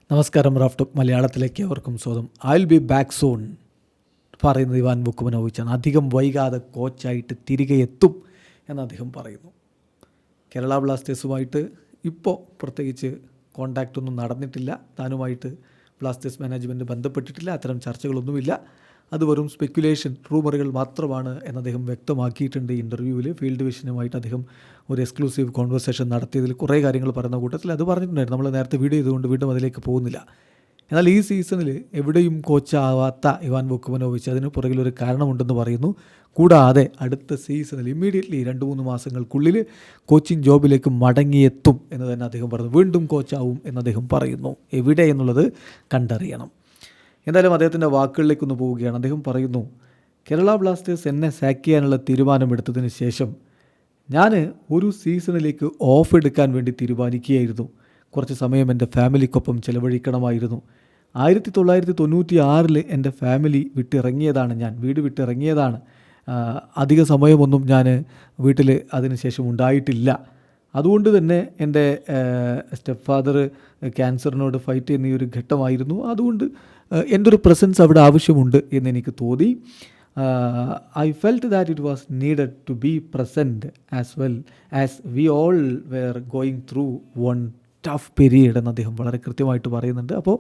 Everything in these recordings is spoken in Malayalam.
നമസ്കാരം. റാഫ് ടോക്ക് മലയാളത്തിലേക്ക് അവർക്കും സ്വാഗതം. I will be back soon പറയുന്നത് ഇവാൻ വുക്കുമനോവിച്ചാണ്. അധികം വൈകാതെ കോച്ചായിട്ട് തിരികെ എത്തും എന്ന് അദ്ദേഹം പറയുന്നു. കേരള ബ്ലാസ്റ്റേഴ്സുമായിട്ട് ഇപ്പോൾ പ്രത്യേകിച്ച് കോൺടാക്റ്റ് ഒന്നും നടന്നിട്ടില്ല. താനുമായിട്ട് ബ്ലാസ്റ്റേഴ്സ് മാനേജ്മെൻറ്റ് ബന്ധപ്പെട്ടിട്ടില്ല. അത്തരം ചർച്ചകളൊന്നുമില്ല. അത് വെറും സ്പെക്കുലേഷൻ, റൂമറുകൾ മാത്രമാണ് എന്ന് അദ്ദേഹം വ്യക്തമാക്കിയിട്ടുണ്ട്. ഇൻ്റർവ്യൂവിൽ ഫീൽഡ് വിഷനുമായിട്ട് അദ്ദേഹം ഒരു എക്സ്ക്ലൂസീവ് കോൺവെർസേഷൻ നടത്തിയതിൽ കുറേ കാര്യങ്ങൾ പറയുന്ന കൂട്ടത്തിൽ അത് പറഞ്ഞിട്ടുണ്ടായിരുന്നു. നമ്മൾ നേരത്തെ വീഡിയോ ചെയ്തുകൊണ്ട് വീണ്ടും അതിലേക്ക് പോകുന്നില്ല. എന്നാൽ ഈ സീസണിൽ എവിടെയും കോച്ചാവാത്ത ഇവാൻ വുക്കുമനോവിച്ച് അതിന് പുറകിലൊരു കാരണമുണ്ടെന്ന് പറയുന്നു. കൂടാതെ അടുത്ത സീസണിൽ ഇമ്മീഡിയറ്റ്ലി 2-3 മാസങ്ങൾക്കുള്ളിൽ കോച്ചിങ് ജോബിലേക്ക് മടങ്ങിയെത്തും എന്ന് തന്നെ അദ്ദേഹം പറഞ്ഞു. വീണ്ടും കോച്ചാവും എന്ന് അദ്ദേഹം പറയുന്നു. എവിടെ എന്നുള്ളത് കണ്ടറിയണം. എന്തായാലും അദ്ദേഹത്തിൻ്റെ വാക്കുകളിലേക്കൊന്ന് പോവുകയാണ്. അദ്ദേഹം പറയുന്നു, കേരള ബ്ലാസ്റ്റേഴ്സ് എന്നെ സാക്ക് ചെയ്യാനുള്ള തീരുമാനമെടുത്തതിന് ശേഷം ഞാൻ ഒരു സീസണിലേക്ക് ഓഫ് എടുക്കാൻ വേണ്ടി തീരുമാനിക്കുകയായിരുന്നു. കുറച്ച് സമയം എൻ്റെ ഫാമിലിക്കൊപ്പം ചിലവഴിക്കണമായിരുന്നു. 1996 എൻ്റെ ഫാമിലി വിട്ടിറങ്ങിയതാണ്, ഞാൻ വീട് വിട്ടിറങ്ങിയതാണ്. അധിക സമയമൊന്നും ഞാൻ വീട്ടിൽ അതിനുശേഷം ഉണ്ടായിട്ടില്ല. അതുകൊണ്ട് തന്നെ എൻ്റെ സ്റ്റെപ്പ് ഫാദർ ക്യാൻസറിനോട് ഫൈറ്റ് ചെയ്യുന്ന ഈ ഒരു ഘട്ടമായിരുന്നു. അതുകൊണ്ട് എൻ്റെ ഒരു പ്രസൻസ് അവിടെ ആവശ്യമുണ്ട് എന്നെനിക്ക് തോന്നി. I felt that it was needed to be present as well as we all were going through one tough period എന്ന് അദ്ദേഹം വളരെ കൃത്യമായിട്ട് പറയുന്നുണ്ട്. അപ്പോൾ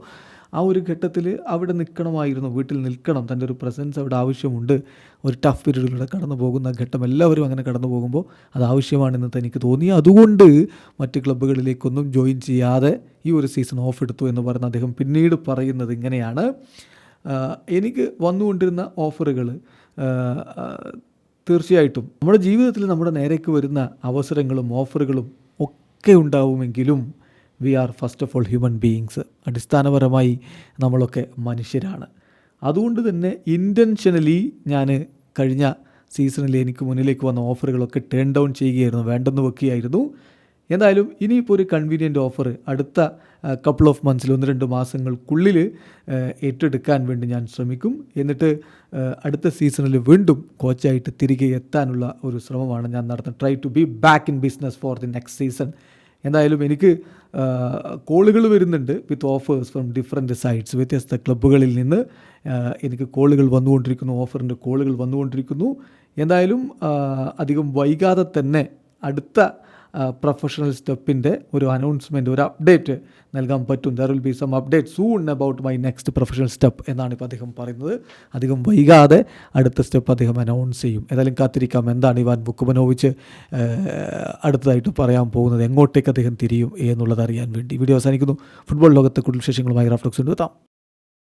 ആ ഒരു ഘട്ടത്തിൽ അവിടെ നിൽക്കണമായിരുന്നു, വീട്ടിൽ നിൽക്കണം, തൻ്റെ ഒരു പ്രസൻസ് അവിടെ ആവശ്യമുണ്ട്. ഒരു ടഫ് പീരീഡിലൂടെ കടന്നു പോകുന്ന ഘട്ടം എല്ലാവരും അങ്ങനെ കടന്നു പോകുമ്പോൾ അത് ആവശ്യമാണെന്ന് എനിക്ക് തോന്നി. അതുകൊണ്ട് മറ്റ് ക്ലബ്ബുകളിലേക്കൊന്നും ജോയിൻ ചെയ്യാതെ ഈ ഒരു സീസൺ ഓഫ് എടുത്തു എന്ന് പറഞ്ഞ് അദ്ദേഹം പിന്നീട് പറയുന്നത് ഇങ്ങനെയാണ്: എനിക്ക് വന്നുകൊണ്ടിരുന്ന ഓഫറുകൾ തീർച്ചയായിട്ടും നമ്മുടെ ജീവിതത്തിൽ നമ്മുടെ നേരേക്ക് വരുന്ന അവസരങ്ങളും ഓഫറുകളും ഒക്കെ ഉണ്ടാവുമെങ്കിലും we are first of all human beings. അടിസ്ഥാനപരമായി നമ്മളൊക്കെ മനുഷ്യരാണ്. അതുകൊണ്ട് തന്നെ ഇൻറ്റൻഷനലി ഞാൻ കഴിഞ്ഞ സീസണിൽ എനിക്ക് മുന്നിലേക്ക് വന്ന ഓഫറുകളൊക്കെ ടേൺ ഡൗൺ ചെയ്യുകയായിരുന്നു, വേണ്ടെന്ന് വെക്കുകയായിരുന്നു. എന്തായാലും ഇനിയിപ്പോൾ ഒരു കൺവീനിയൻ്റ് ഓഫർ അടുത്ത കപ്പിൾ ഓഫ് മന്ത്സിൽ 1-2 മാസങ്ങൾക്കുള്ളിൽ ഏറ്റെടുക്കാൻ വേണ്ടി ഞാൻ ശ്രമിക്കും. എന്നിട്ട് അടുത്ത സീസണിൽ വീണ്ടും കോച്ചായിട്ട് തിരികെ എത്താനുള്ള ഒരു ശ്രമമാണ് ഞാൻ നടത്തുന്നത്. Try to be back in business for the next season. എന്തായാലും എനിക്ക് കോളുകൾ വരുന്നുണ്ട് with offers from different sites. വ്യത്യസ്ത ക്ലബ്ബുകളിൽ നിന്ന് എനിക്ക് കോളുകൾ വന്നുകൊണ്ടിരിക്കുന്നു, ഓഫറിൻ്റെ കോളുകൾ വന്നുകൊണ്ടിരിക്കുന്നു. എന്തായാലും അധികം വൈകാതെ തന്നെ അടുത്ത പ്രൊഫഷണൽ സ്റ്റെപ്പിൻ്റെ ഒരു അനൗൺസ്മെൻറ്റ്, ഒരു അപ്ഡേറ്റ് നൽകാൻ പറ്റും. There will be some update soon about my next professional step എന്നാണ് ഇപ്പോൾ അദ്ദേഹം പറയുന്നത്. അധികം വൈകാതെ അടുത്ത സ്റ്റെപ്പ് അദ്ദേഹം അനൗൺസ് ചെയ്യും. ഏതായാലും കാത്തിരിക്കാം എന്താണ് ഇവാൻ വുക്കുമനോവിച്ച് അടുത്തതായിട്ട് പറയാൻ പോകുന്നത്, എങ്ങോട്ടേക്ക് അദ്ദേഹം തിരിയും എന്നുള്ളത് അറിയാൻ വേണ്ടി. വീഡിയോ അവസാനിക്കുന്നു. ഫുട്ബോൾ ലോകത്തെ കൂടുതൽ വിശേഷങ്ങളുമായി റാഫ് ടോക്സ് എത്താം.